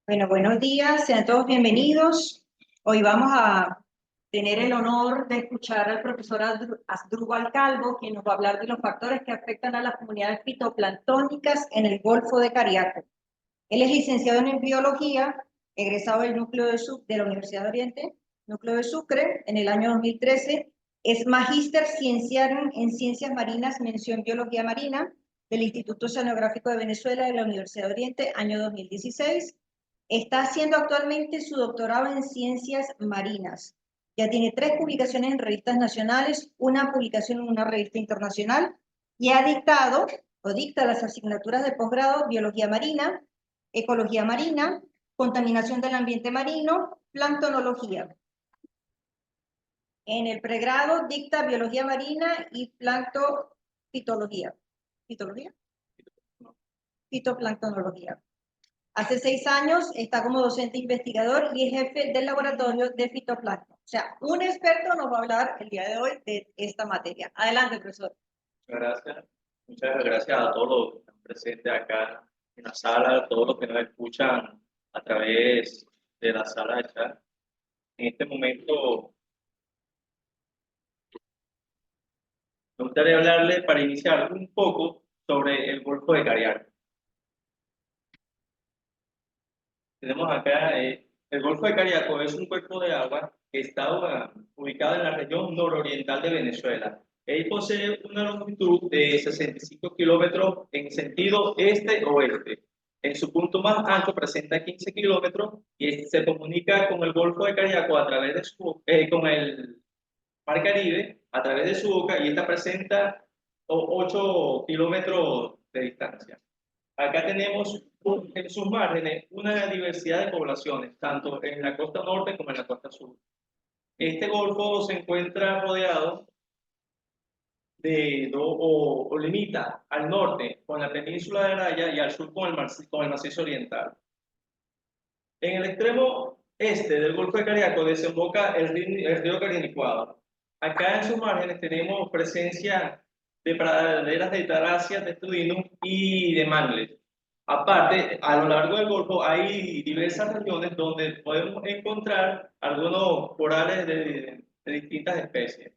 Bueno, buenos días, sean todos bienvenidos. Hoy vamos a tener el honor de escuchar al profesor Asdrúbal Calvo, quien nos va a hablar de los factores que afectan a las comunidades fitoplanctónicas en el Golfo de Cariaco. Él es licenciado en biología, egresado del núcleo de la Universidad de Oriente, núcleo de Sucre, en el año 2013. Es magíster cienciano en ciencias marinas, mención biología marina, del Instituto Oceanográfico de Venezuela de la Universidad de Oriente, año 2016. Está haciendo actualmente su doctorado en ciencias marinas. Ya tiene 3 publicaciones en revistas nacionales, una publicación en una revista internacional y ha dictado o dicta las asignaturas de posgrado Biología Marina, Ecología Marina, Contaminación del Ambiente Marino, Planctonología. En el pregrado dicta Biología Marina y Fitología. ¿Fitología? Fitoplanctonología. Hace 6 años está como docente investigador y es jefe del laboratorio de fitoplancton. O sea, un experto nos va a hablar el día de hoy de esta materia. Adelante, profesor. Muchas gracias. Muchas gracias a todos los que están presentes acá en la sala, a todos los que nos escuchan a través de la sala de chat. En este momento me gustaría hablarles para iniciar un poco sobre el Golfo de Cariaco. Tenemos acá, el Golfo de Cariaco es un cuerpo de agua que está ubicado en la región nororiental de Venezuela. Él posee una longitud de 65 kilómetros en sentido este-oeste. En su punto más alto presenta 15 kilómetros y se comunica con el Golfo de Cariaco a través de con el Mar Caribe a través de su boca y esta presenta 8 kilómetros de distancia. Acá tenemos en sus márgenes una diversidad de poblaciones, tanto en la costa norte como en la costa sur. Este golfo se encuentra rodeado o limita al norte con la península de Araya y al sur con el macizo oriental. En el extremo este del Golfo de Cariaco desemboca el río Carinicuado. Acá en sus márgenes tenemos presencia de praderas de Taracias, de Estudinum y de mangles. Aparte, a lo largo del Golfo hay diversas regiones donde podemos encontrar algunos corales de distintas especies.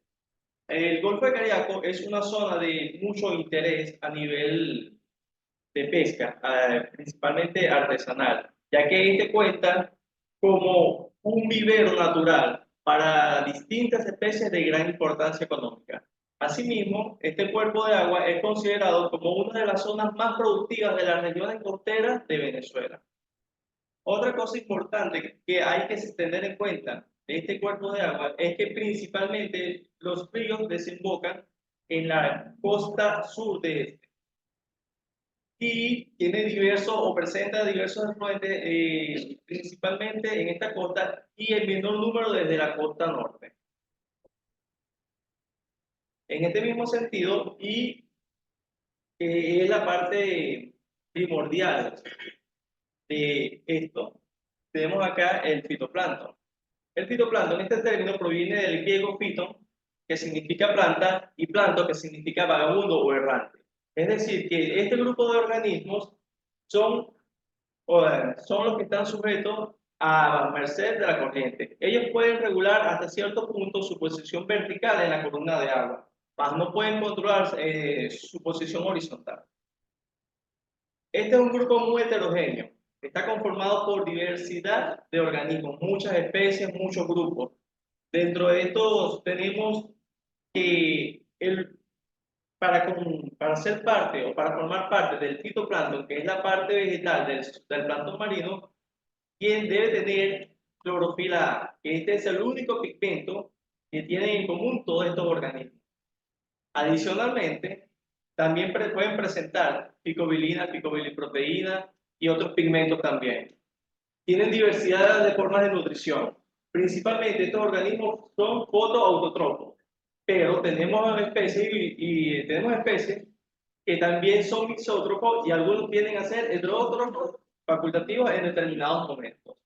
El Golfo de Cariaco es una zona de mucho interés a nivel de pesca, principalmente artesanal, ya que este cuenta como un vivero natural para distintas especies de gran importancia económica. Asimismo, este cuerpo de agua es considerado como una de las zonas más productivas de las regiones costeras de Venezuela. Otra cosa importante que hay que tener en cuenta de este cuerpo de agua es que principalmente los ríos desembocan en la costa sur de este y tiene diversos o presenta diversos afluentes, principalmente en esta costa y el menor número desde la costa norte. En este mismo sentido, es la parte primordial de esto, tenemos acá el fitoplancton. El fitoplancton, este término proviene del griego phyton, que significa planta, y plancton, que significa vagabundo o errante. Es decir, que este grupo de organismos son, son los que están sujetos a merced de la corriente. Ellos pueden regular hasta cierto punto su posición vertical en la columna de agua, mas no pueden controlar su posición horizontal. Este es un grupo muy heterogéneo. Está conformado por diversidad de organismos, muchas especies, muchos grupos. Dentro de estos tenemos que para ser parte o para formar parte del fitoplancton, que es la parte vegetal del plancton marino, quien debe tener clorofila A, que este es el único pigmento que tienen en común todos estos organismos. Adicionalmente, también pueden presentar picobilina, picobiliproteína y otros pigmentos también. Tienen diversidad de formas de nutrición. Principalmente estos organismos son fotoautótrofos, pero tenemos especies tenemos especies que también son mixótrofos y algunos tienden a ser heterótrofos facultativos en determinados momentos.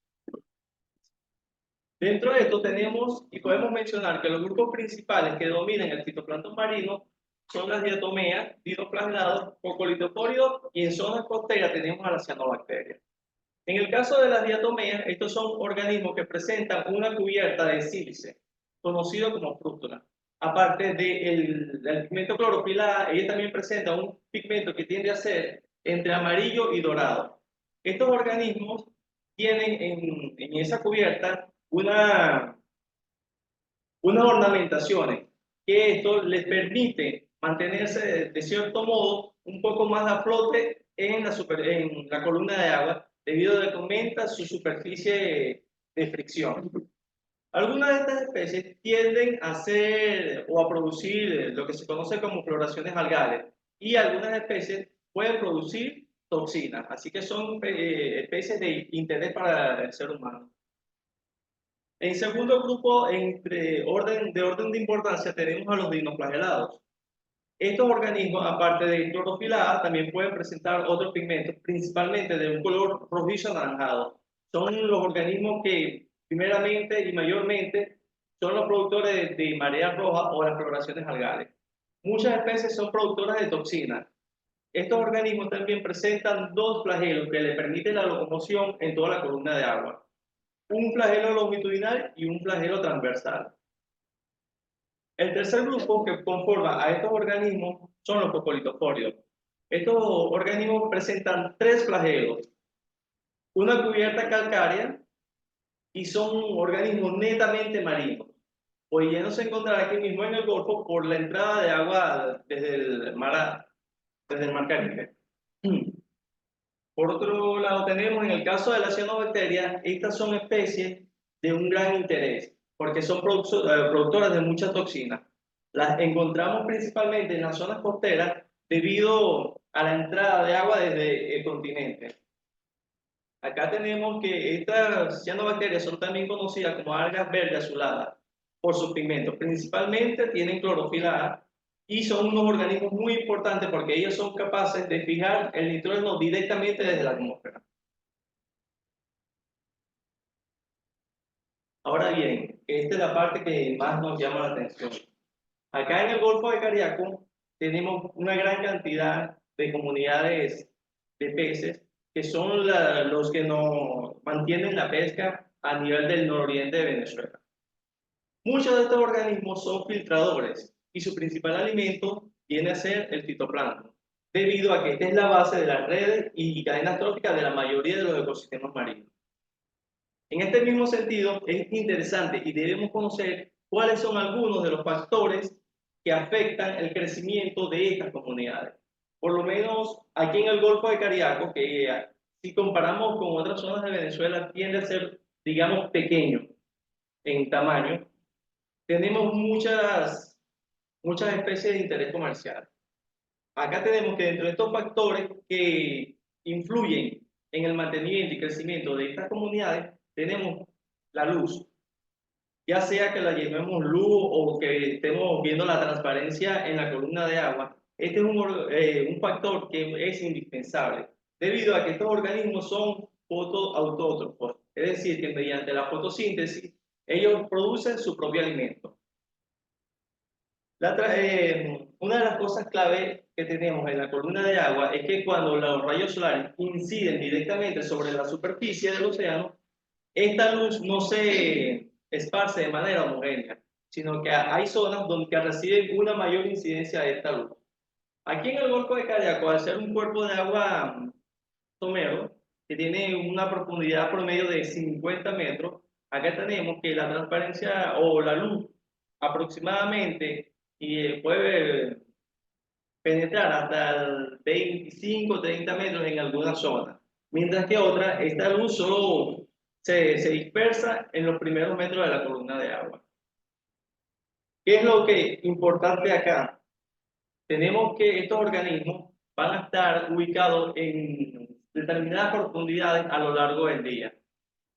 Dentro de esto tenemos y podemos mencionar que los grupos principales que dominan el fitoplancton marino son las diatomeas, dinoflagellados, cocolitopóridos y en zonas costeras tenemos a las cianobacterias. En el caso de las diatomeas, estos son organismos que presentan una cubierta de sílice, conocido como frústula. Aparte del pigmento clorofila A, ella también presenta un pigmento que tiende a ser entre amarillo y dorado. Estos organismos tienen en esa cubierta unas ornamentaciones que esto les permite mantenerse de cierto modo un poco más a flote en la columna de agua debido a que aumenta su superficie de fricción. Algunas de estas especies tienden a hacer o a producir lo que se conoce como floraciones algales y algunas especies pueden producir toxinas, así que son especies de interés para el ser humano. En segundo grupo, de orden de importancia, tenemos a los dinoflagelados. Estos organismos, aparte de clorofila A, también pueden presentar otros pigmentos, principalmente de un color rojizo anaranjado. Son los organismos que, primeramente y mayormente, son los productores de mareas rojas o las floraciones algales. Muchas especies son productoras de toxinas. Estos organismos también presentan dos flagelos que le permiten la locomoción en toda la columna de agua. Un flagelo longitudinal y un flagelo transversal. El tercer grupo que conforma a estos organismos son los cocolitoforios. Estos organismos presentan tres flagelos, una cubierta calcárea y son organismos netamente marinos. Hoy ya no se encontrará aquí mismo en el Golfo por la entrada de agua desde el mar Caribe. Por otro lado, tenemos en el caso de las cianobacterias, estas son especies de un gran interés, porque son productoras de mucha toxina. Las encontramos principalmente en las zonas costeras debido a la entrada de agua desde el continente. Acá tenemos que estas cianobacterias son también conocidas como algas verdes azuladas por sus pigmentos. Principalmente tienen clorofila A y son unos organismos muy importantes porque ellos son capaces de fijar el nitrógeno directamente desde la atmósfera. Ahora bien, esta es la parte que más nos llama la atención. Acá en el Golfo de Cariaco tenemos una gran cantidad de comunidades de peces que son los que nos mantienen la pesca a nivel del nororiente de Venezuela. Muchos de estos organismos son filtradores y su principal alimento viene a ser el fitoplancton, debido a que esta es la base de las redes y cadenas tróficas de la mayoría de los ecosistemas marinos. En este mismo sentido, es interesante y debemos conocer cuáles son algunos de los factores que afectan el crecimiento de estas comunidades. Por lo menos aquí en el Golfo de Cariaco, que si comparamos con otras zonas de Venezuela, tiende a ser, digamos, pequeño en tamaño, tenemos muchas especies de interés comercial. Acá tenemos que dentro de estos factores que influyen en el mantenimiento y crecimiento de estas comunidades, tenemos la luz, ya sea que la llamemos luz o que estemos viendo la transparencia en la columna de agua. Este es un factor que es indispensable, debido a que estos organismos son fotoautótrofos, es decir, que mediante la fotosíntesis ellos producen su propio alimento. Una de las cosas clave que tenemos en la columna de agua es que cuando los rayos solares inciden directamente sobre la superficie del océano, esta luz no se esparce de manera homogénea, sino que hay zonas donde reciben una mayor incidencia de esta luz. Aquí en el Golfo de Cariaco, al ser un cuerpo de agua somero, que tiene una profundidad promedio de 50 metros, acá tenemos que la transparencia o la luz aproximadamente puede penetrar hasta el 25-30 metros en algunas zonas, mientras que otras, esta luz solo se dispersa en los primeros metros de la columna de agua. ¿Qué es lo que es importante acá? Tenemos que estos organismos van a estar ubicados en determinadas profundidades a lo largo del día,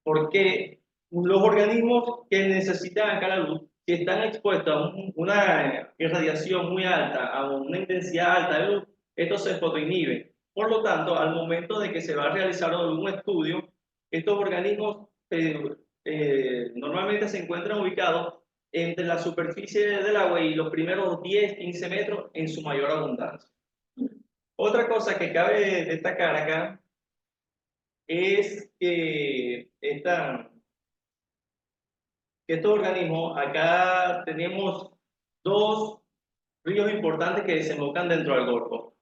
porque los organismos que necesitan acá la luz, si están expuestos a una irradiación muy alta, a una intensidad alta de luz, esto se fotoinhibe. Por lo tanto, al momento de que se va a realizar algún estudio, estos organismos normalmente se encuentran ubicados entre la superficie del agua y los primeros 10-15 metros en su mayor abundancia. Otra cosa que cabe destacar acá es que estos organismos, acá tenemos dos ríos importantes que desembocan dentro del Golfo.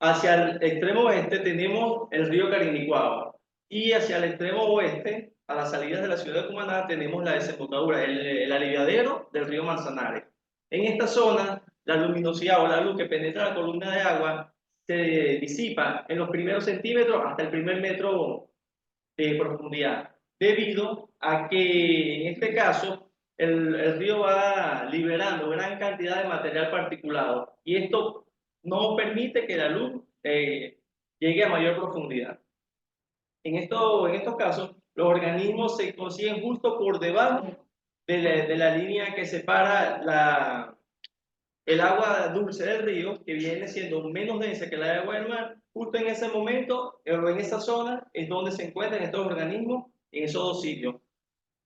Hacia el extremo oeste tenemos el río Carinicuao y hacia el extremo oeste, a las salidas de la ciudad de Cumaná, tenemos la desembocadura, el aliviadero del río Manzanares. En esta zona, la luminosidad o la luz que penetra la columna de agua se disipa en los primeros centímetros hasta el primer metro de profundidad, debido a que en este caso el río va liberando gran cantidad de material particulado y esto no permite que la luz llegue a mayor profundidad. En estos casos, los organismos se consiguen justo por debajo de la línea que separa el agua dulce del río, que viene siendo menos densa que la de agua del mar. Justo en ese momento, en esa zona, es donde se encuentran estos organismos en esos dos sitios,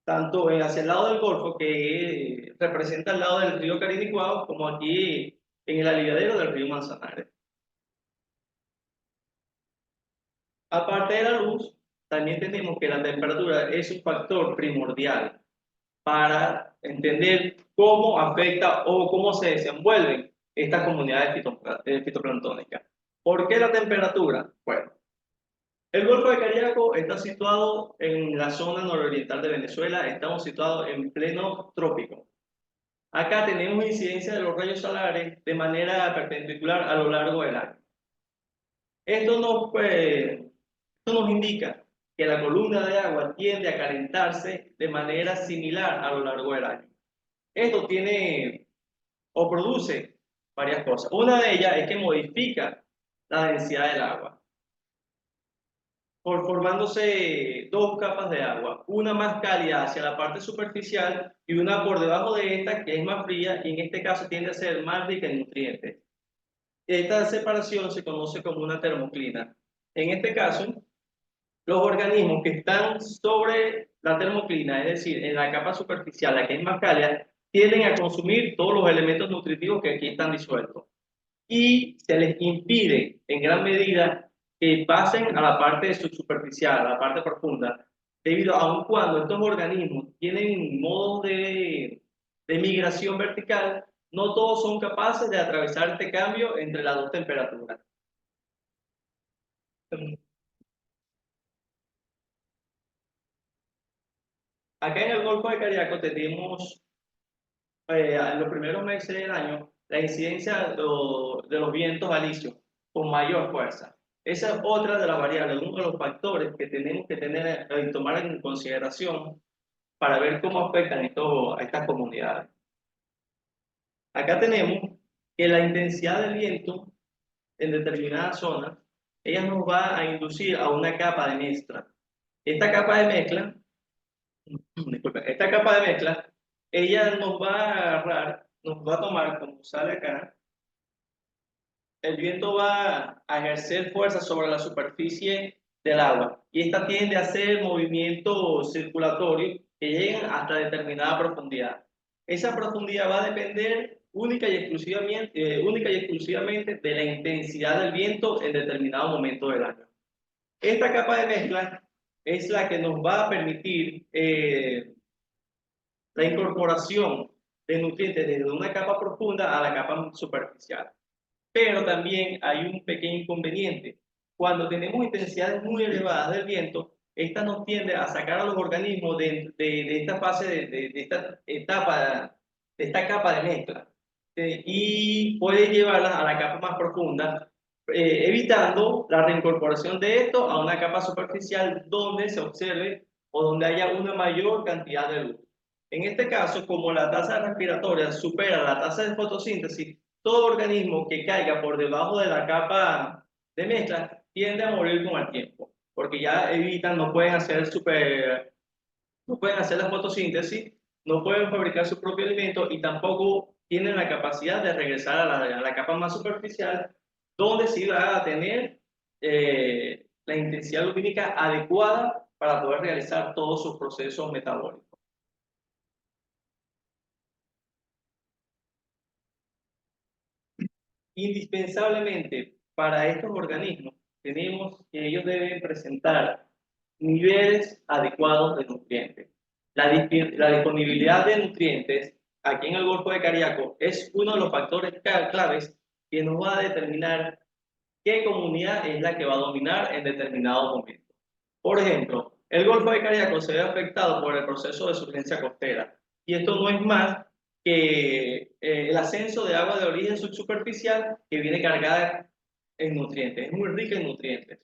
tanto hacia el lado del Golfo, que representa el lado del río Carinicuao, como aquí en el aliviadero del río Manzanares. Aparte de la luz, también tenemos que la temperatura es un factor primordial para entender cómo afecta o cómo se desenvuelven estas comunidades fitoplanctónicas. ¿Por qué la temperatura? Bueno, el Golfo de Cariaco está situado en la zona nororiental de Venezuela, estamos situados en pleno trópico. Acá tenemos incidencia de los rayos solares de manera perpendicular a lo largo del año. Esto nos indica que la columna de agua tiende a calentarse de manera similar a lo largo del año. Esto tiene o produce varias cosas. Una de ellas es que modifica la densidad del agua, formándose dos capas de agua, una más cálida hacia la parte superficial y una por debajo de esta que es más fría y en este caso tiende a ser más rica en nutrientes. Esta separación se conoce como una termoclina. En este caso, los organismos que están sobre la termoclina, es decir, en la capa superficial, la que es más cálida, tienden a consumir todos los elementos nutritivos que aquí están disueltos. Y se les impide en gran medida que pasen a la parte superficial, a la parte profunda, debido a aun cuando estos organismos tienen modos de migración vertical, no todos son capaces de atravesar este cambio entre las dos temperaturas. Acá en el Golfo de Cariaco tenemos en los primeros meses del año la incidencia de los vientos alisios con mayor fuerza. Esa es otra de las variables, uno de los factores que tenemos que tomar en consideración para ver cómo afectan a estas comunidades. Acá tenemos que la intensidad del viento en determinadas zonas, ella nos va a inducir a una capa de mezcla. Esta capa de mezcla disculpe, esta capa de mezcla, ella nos va a agarrar, nos va a tomar, como sale acá, el viento va a ejercer fuerza sobre la superficie del agua y esta tiende a hacer movimientos circulatorios que llegan hasta determinada profundidad. Esa profundidad va a depender única y exclusivamente de la intensidad del viento en determinado momento del año. Esta capa de mezcla es la que nos va a permitir la incorporación de nutrientes desde una capa profunda a la capa superficial. Pero también hay un pequeño inconveniente. Cuando tenemos intensidades muy elevadas del viento, esta nos tiende a sacar a los organismos de esta fase, de esta etapa, de esta capa de mezcla, y puede llevarlas a la capa más profunda, evitando la reincorporación de esto a una capa superficial donde se observe o donde haya una mayor cantidad de luz. En este caso, como la tasa respiratoria supera la tasa de fotosíntesis, todo organismo que caiga por debajo de la capa de mezcla tiende a morir con el tiempo, porque ya evitan, no pueden hacer la fotosíntesis, no pueden fabricar su propio alimento y tampoco tienen la capacidad de regresar a la capa más superficial, donde sí va a tener la intensidad lumínica adecuada para poder realizar todos sus procesos metabólicos. Indispensablemente para estos organismos tenemos que ellos deben presentar niveles adecuados de nutrientes. La disponibilidad de nutrientes aquí en el Golfo de Cariaco es uno de los factores claves que nos va a determinar qué comunidad es la que va a dominar en determinado momento. Por ejemplo, el Golfo de Cariaco se ve afectado por el proceso de surgencia costera, y esto no es más que el ascenso de agua de origen subsuperficial que viene cargada en nutrientes, es muy rica en nutrientes.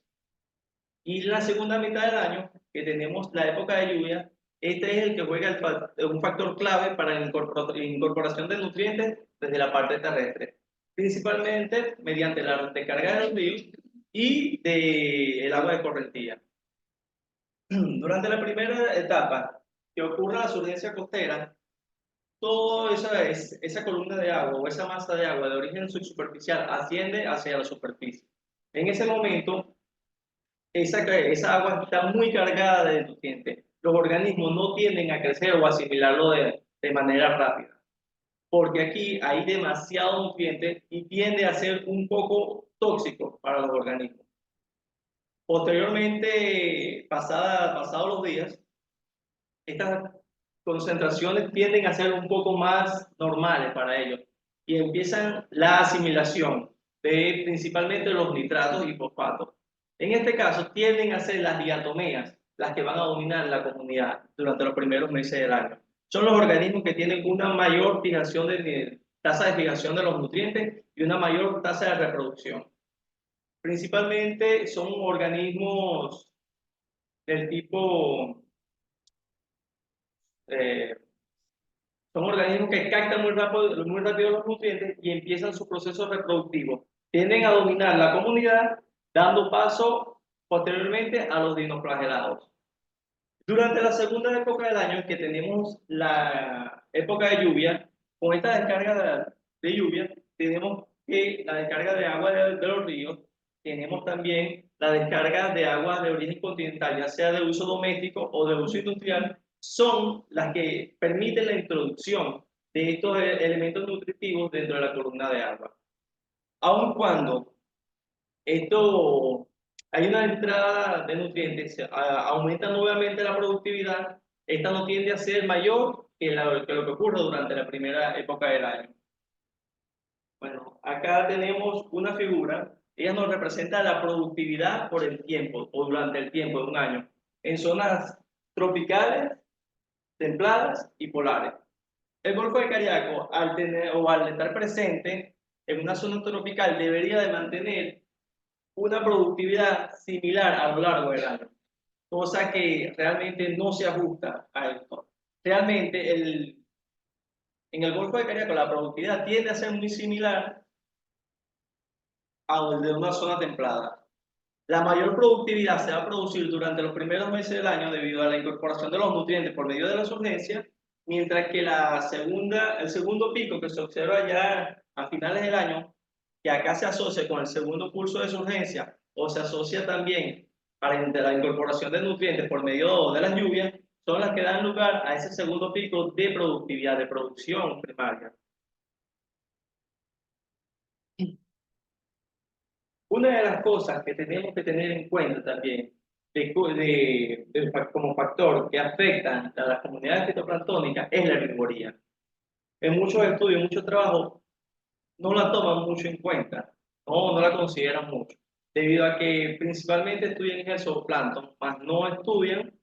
Y la segunda mitad del año, que tenemos la época de lluvia, este es el que juega un factor clave para la incorporación de nutrientes desde la parte terrestre, principalmente mediante la descarga de los ríos y del agua de correntía. Durante la primera etapa que ocurre la surgencia costera, toda esa columna de agua o esa masa de agua de origen subsuperficial asciende hacia la superficie. En ese momento, esa agua está muy cargada de nutrientes. Los organismos no tienden a crecer o asimilarlo de manera rápida, porque aquí hay demasiado nutriente y tiende a ser un poco tóxico para los organismos. Posteriormente, pasados los días, estas concentraciones tienden a ser un poco más normales para ellos y empiezan la asimilación de principalmente los nitratos y fosfatos. En este caso, tienden a ser las diatomeas las que van a dominar la comunidad durante los primeros meses del año. Son los organismos que tienen una mayor fijación tasa de fijación de los nutrientes y una mayor tasa de reproducción. Principalmente son organismos del tipo eh, son organismos que captan muy rápido los nutrientes y empiezan su proceso reproductivo. Tienden a dominar la comunidad, dando paso posteriormente a los dinoflagelados. Durante la segunda época del año, que tenemos la época de lluvia, con esta descarga de lluvia, tenemos que la descarga de agua de los ríos, tenemos también la descarga de agua de origen continental, ya sea de uso doméstico o de uso industrial, son las que permiten la introducción de estos elementos nutritivos dentro de la columna de agua. Aun cuando esto hay una entrada de nutrientes, aumenta nuevamente la productividad, esta no tiende a ser mayor que lo que ocurre durante la primera época del año. Bueno, acá tenemos una figura, ella nos representa la productividad por el tiempo o durante el tiempo de un año en zonas tropicales, templadas y polares. El Golfo de Cariaco, al estar presente en una zona tropical, debería de mantener una productividad similar a lo largo del año, cosa que realmente no se ajusta a esto. Realmente en el Golfo de Cariaco la productividad tiende a ser muy similar a la de una zona templada. La mayor productividad se va a producir durante los primeros meses del año debido a la incorporación de los nutrientes por medio de la surgencia, mientras que el segundo pico que se observa ya a finales del año, que acá se asocia con el segundo curso de surgencia o se asocia también para la incorporación de nutrientes por medio de las lluvias, son las que dan lugar a ese segundo pico de productividad, de producción primaria. Una de las cosas que tenemos que tener en cuenta también como factor que afecta a las comunidades fitoplanctónicas es la herbivoría. En muchos estudios, muchos trabajos no la toman mucho en cuenta, no la consideran mucho, debido a que principalmente estudian el zooplancton, mas no estudian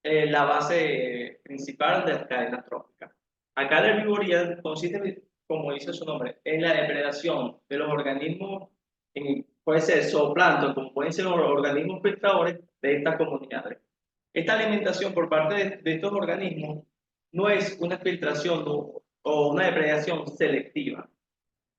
la base principal de las cadenas tróficas. Acá la herbivoría consiste, como dice su nombre, en la depredación de los organismos, puede ser zooplancton, como pueden ser organismos filtradores de estas comunidades. Esta alimentación por parte de estos organismos no es una filtración o una depredación selectiva,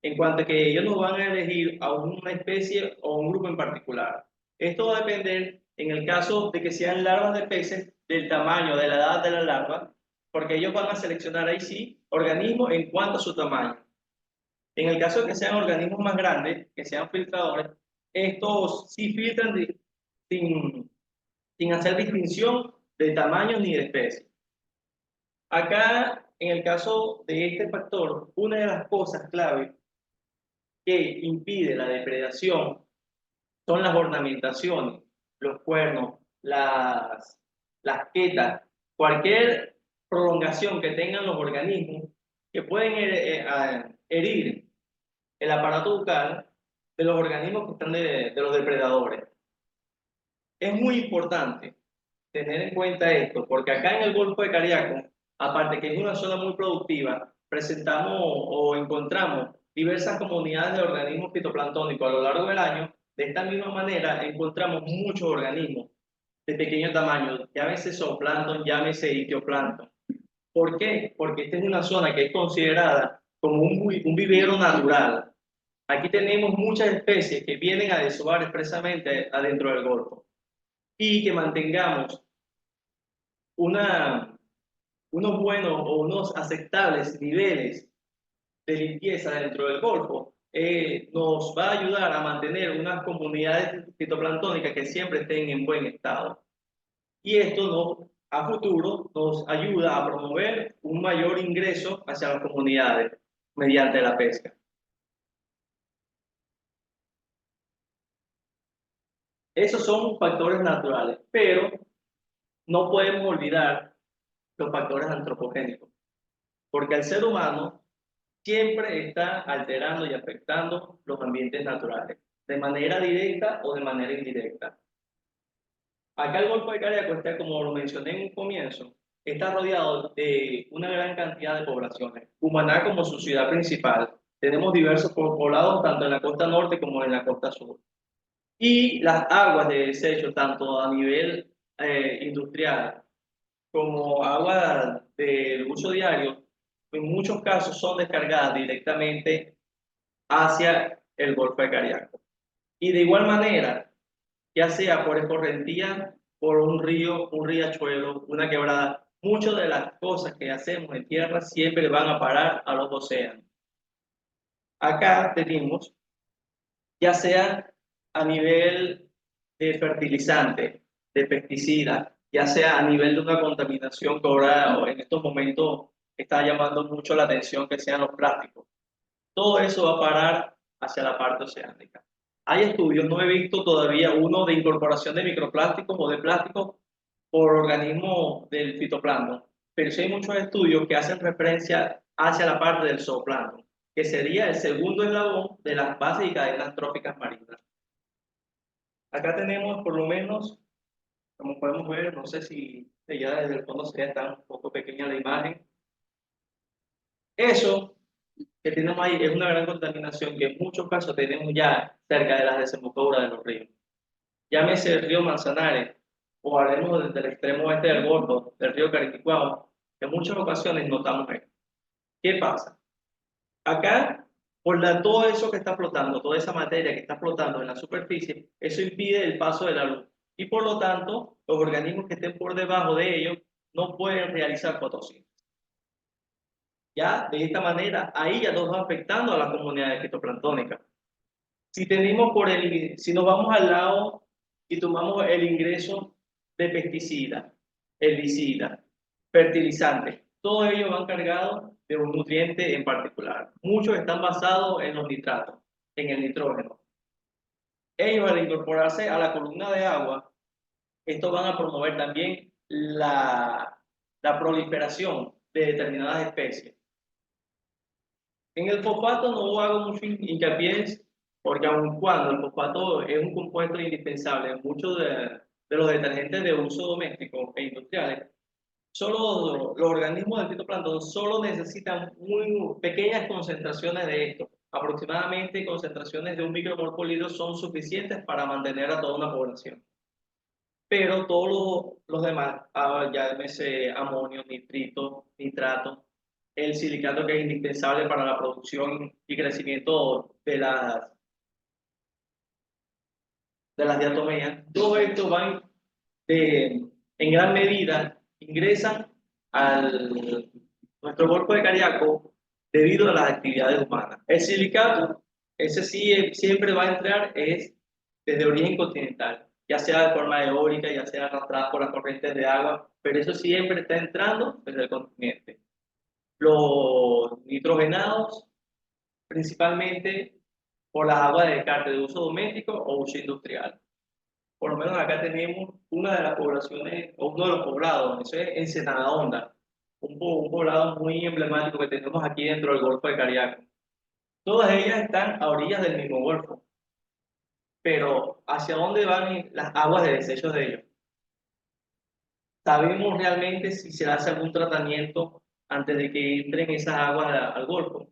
en cuanto a que ellos no van a elegir a una especie o un grupo en particular. Esto va a depender, en el caso de que sean larvas de peces, del tamaño, de la edad de la larva, porque ellos van a seleccionar ahí sí organismos en cuanto a su tamaño. En el caso de que sean organismos más grandes, que sean filtradores, estos sí filtran sin hacer distinción de tamaño ni de especie. Acá, en el caso de este factor, una de las cosas clave que impide la depredación son las ornamentaciones, los cuernos, las quetas, cualquier prolongación que tengan los organismos que pueden herir el aparato bucal de los organismos que están de los depredadores. Es muy importante tener en cuenta esto, porque acá en el Golfo de Cariaco, aparte que es una zona muy productiva, presentamos o encontramos diversas comunidades de organismos fitoplanctónicos a lo largo del año. De esta misma manera encontramos muchos organismos de pequeño tamaño, llámese zooplancton, llámese ictioplancton. ¿Por qué? Porque esta es una zona que es considerada como un vivero natural. Aquí tenemos muchas especies que vienen a desovar expresamente adentro del Golfo. Y que mantengamos unos buenos o unos aceptables niveles de limpieza dentro del Golfo, nos va a ayudar a mantener unas comunidades fitoplanctónicas que siempre estén en buen estado. Y esto a futuro nos ayuda a promover un mayor ingreso hacia las comunidades mediante la pesca. Esos son factores naturales, pero no podemos olvidar los factores antropogénicos, porque el ser humano siempre está alterando y afectando los ambientes naturales, de manera directa o de manera indirecta. Acá el Golfo de Cariaco está, como lo mencioné en un comienzo, está rodeado de una gran cantidad de poblaciones. Cumaná como su ciudad principal. Tenemos diversos poblados tanto en la costa norte como en la costa sur. Y las aguas de desecho, tanto a nivel industrial como aguas de uso diario, en muchos casos son descargadas directamente hacia el Golfo de Cariaco. Y de igual manera, ya sea por escorrentía, por un río, un riachuelo, una quebrada, muchas de las cosas que hacemos en tierra siempre van a parar a los océanos. Acá tenemos, ya sea a nivel de fertilizante, de pesticida, ya sea a nivel de una contaminación que ahora en estos momentos está llamando mucho la atención, que sean los plásticos. Todo eso va a parar hacia la parte oceánica. Hay estudios, no he visto todavía uno de incorporación de microplásticos o de plásticos por organismos del fitoplancton, pero sí hay muchos estudios que hacen referencia hacia la parte del zooplancton, que sería el segundo eslabón de las bases y cadenas tróficas marinas. Acá tenemos por lo menos, como podemos ver, no sé si ya desde el fondo se está un poco pequeña la imagen. Eso que tenemos ahí es una gran contaminación que en muchos casos tenemos ya cerca de las desembocaduras de los ríos. Llámese el río Manzanares o hablemos desde el extremo oeste del Golfo, del río Cariquicuao, en muchas ocasiones notamos esto. ¿Qué pasa? Acá, todo eso que está flotando, toda esa materia que está flotando en la superficie, eso impide el paso de la luz. Y por lo tanto, los organismos que estén por debajo de ellos no pueden realizar fotosíntesis. Ya, de esta manera, ahí ya nos va afectando a las comunidades fitoplanctónicas. Si nos vamos al lado y tomamos el ingreso de pesticidas, herbicidas, fertilizantes, todos ellos van cargados de un nutriente en particular. Muchos están basados en los nitratos, en el nitrógeno. Ellos, al incorporarse a la columna de agua, estos van a promover también la proliferación de determinadas especies. En el fosfato no hago mucho hincapié porque aun cuando el fosfato es un compuesto indispensable en muchos de los detergentes de uso doméstico e industriales, solo los organismos del fitoplancton solo necesitan muy pequeñas concentraciones de esto. Aproximadamente concentraciones de un micromol por litro son suficientes para mantener a toda una población. Pero todos los demás, llámese amonio, nitrito, nitrato, el silicato que es indispensable para la producción y crecimiento de las diatomeas, todo esto van en gran medida, ingresan al nuestro Golfo de Cariaco debido a las actividades humanas. El silicato, ese sí siempre va a entrar, es desde origen continental, ya sea de forma eólica, ya sea arrastrada por las corrientes de agua, pero eso siempre está entrando desde el continente. Los nitrogenados, principalmente por las aguas de descarte de uso doméstico o uso industrial. por lo menos acá tenemos una de las poblaciones, o uno de los poblados, eso es Ensenada Honda, un poblado muy emblemático que tenemos aquí dentro del Golfo de Cariaco. Todas ellas están a orillas del mismo golfo, pero ¿hacia dónde van las aguas de desechos de ellos? ¿Sabemos realmente si se hace algún tratamiento antes de que entren esas aguas al golfo?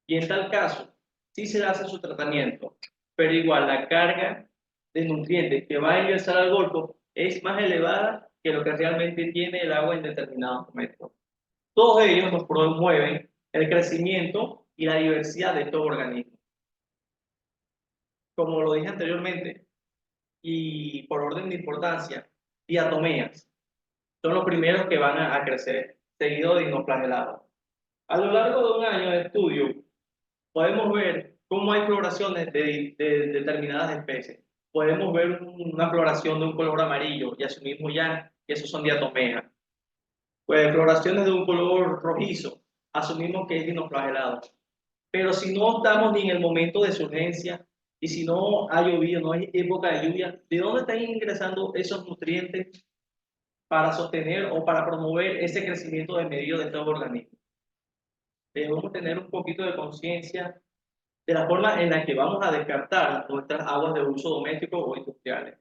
Y en tal caso, sí se hace su tratamiento, pero igual la carga de nutrientes que va a ingresar al golfo es más elevada que lo que realmente tiene el agua en determinados momentos. Todos ellos nos promueven el crecimiento y la diversidad de todo organismo. Como lo dije anteriormente, y por orden de importancia, diatomeas son los primeros que van a crecer, seguido de dinoflagelados. A lo largo de un año de estudio, podemos ver cómo hay floraciones de determinadas especies. Podemos ver una floración de un color amarillo y asumimos ya que esos son diatomeas. Pues floraciones de un color rojizo, asumimos que es dinoflagelado. Pero si no estamos ni en el momento de surgencia y si no ha llovido, no hay época de lluvia, ¿de dónde están ingresando esos nutrientes para sostener o para promover ese crecimiento de medio de todo organismo? Debemos tener un poquito de conciencia de la forma en la que vamos a descartar nuestras aguas de uso doméstico o industriales.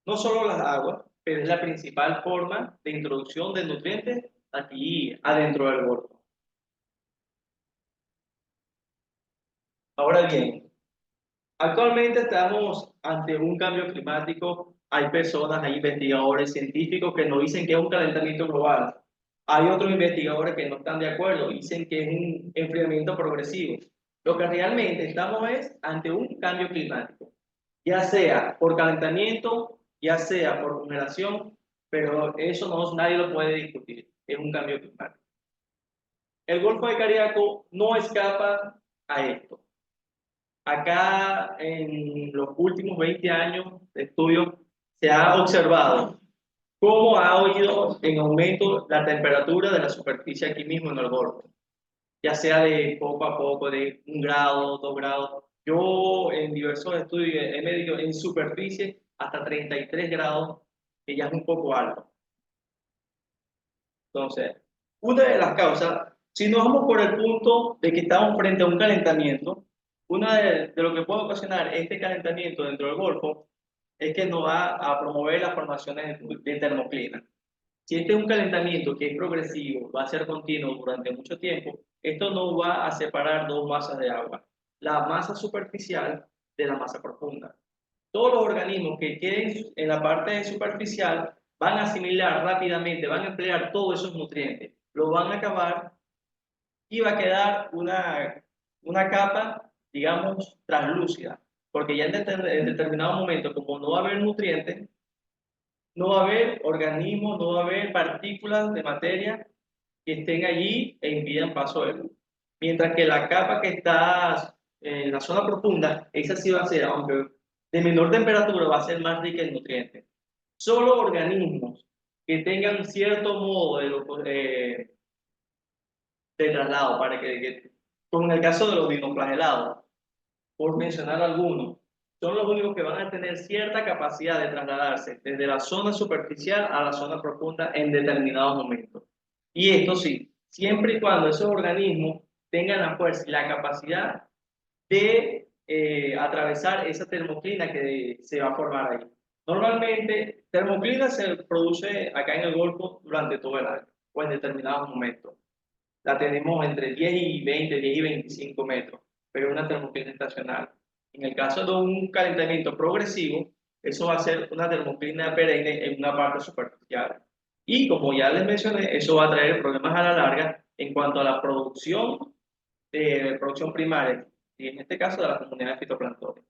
No solo las aguas, pero es la principal forma de introducción de nutrientes aquí adentro del golfo. Ahora bien, actualmente estamos ante un cambio climático. Hay personas, hay investigadores científicos que nos dicen que es un calentamiento global. Hay otros investigadores que no están de acuerdo, dicen que es un enfriamiento progresivo. Lo que realmente estamos es ante un cambio climático, ya sea por calentamiento, ya sea por congelación, pero eso no, nadie lo puede discutir, es un cambio climático. El Golfo de Cariaco no escapa a esto. Acá en los últimos 20 años de estudio se ha observado cómo ha ido en aumento la temperatura de la superficie aquí mismo en el Golfo, ya sea de poco a poco, de 1 grado, 2 grados. Yo en diversos estudios he medido en superficie hasta 33 grados, que ya es un poco alto. Entonces, una de las causas, si nos vamos por el punto de que estamos frente a un calentamiento, una de lo que puede ocasionar este calentamiento dentro del Golfo es que nos va a promover las formaciones de termoclina. Si este es un calentamiento que es progresivo, va a ser continuo durante mucho tiempo, esto no va a separar dos masas de agua, la masa superficial de la masa profunda. Todos los organismos que queden en la parte superficial van a asimilar rápidamente, van a emplear todos esos nutrientes, lo van a acabar y va a quedar una capa, digamos, translúcida, porque ya en determinado momento, como no va a haber nutrientes, no va a haber organismos, no va a haber partículas de materia que estén allí e impidan paso de luz. Mientras que la capa que está en la zona profunda, esa sí va a ser, aunque de menor temperatura, va a ser más rica en nutrientes. Solo organismos que tengan cierto modo de traslado, como en el caso de los dinoflagelados, por mencionar algunos, son los únicos que van a tener cierta capacidad de trasladarse desde la zona superficial a la zona profunda en determinados momentos. Y esto sí, siempre y cuando esos organismos tengan la fuerza y la capacidad de atravesar esa termoclina que se va a formar ahí. Normalmente, termoclina se produce acá en el Golfo durante todo el año o en determinados momentos. La tenemos entre 10 y 20, 10 y 25 metros, pero es una termoclina estacional. En el caso de un calentamiento progresivo, eso va a ser una termoclina perenne en una parte superficial. Y como ya les mencioné, eso va a traer problemas a la larga en cuanto a la producción primaria, y en este caso de las comunidades fitoplanctónicas.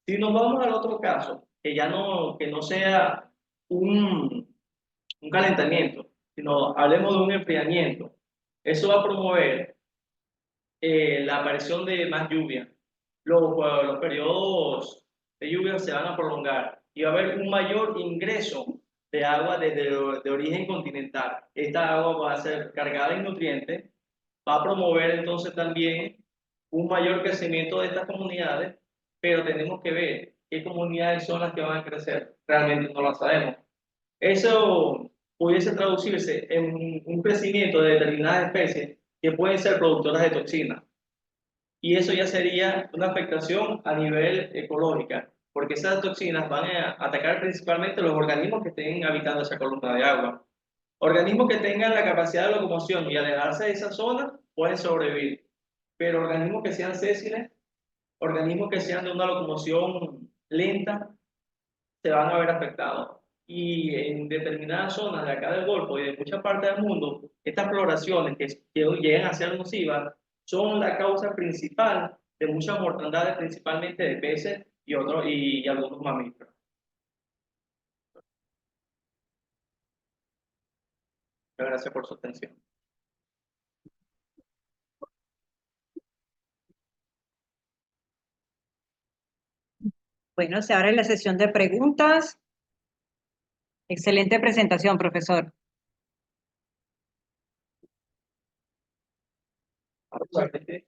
Si nos vamos al otro caso, que no sea un calentamiento, sino hablemos de un enfriamiento, eso va a promover la aparición de más lluvia. Los periodos de lluvia se van a prolongar y va a haber un mayor ingreso de agua de origen continental. Esta agua va a ser cargada en nutrientes, va a promover entonces también un mayor crecimiento de estas comunidades, pero tenemos que ver qué comunidades son las que van a crecer. Realmente no lo sabemos. Eso pudiese traducirse en un crecimiento de determinadas especies que pueden ser productoras de toxinas. Y eso ya sería una afectación a nivel ecológica, porque esas toxinas van a atacar principalmente los organismos que estén habitando esa columna de agua. Organismos que tengan la capacidad de locomoción y alejarse de esa zona pueden sobrevivir, pero organismos que sean sésiles, organismos que sean de una locomoción lenta, se van a ver afectados. Y en determinadas zonas de acá del Golfo y de muchas partes del mundo, estas floraciones que llegan a ser nocivas son la causa principal de muchas mortandades, principalmente de peces y algunos mamíferos. Muchas gracias por su atención. Bueno, se abre la sesión de preguntas. Excelente presentación, profesor. Actualmente,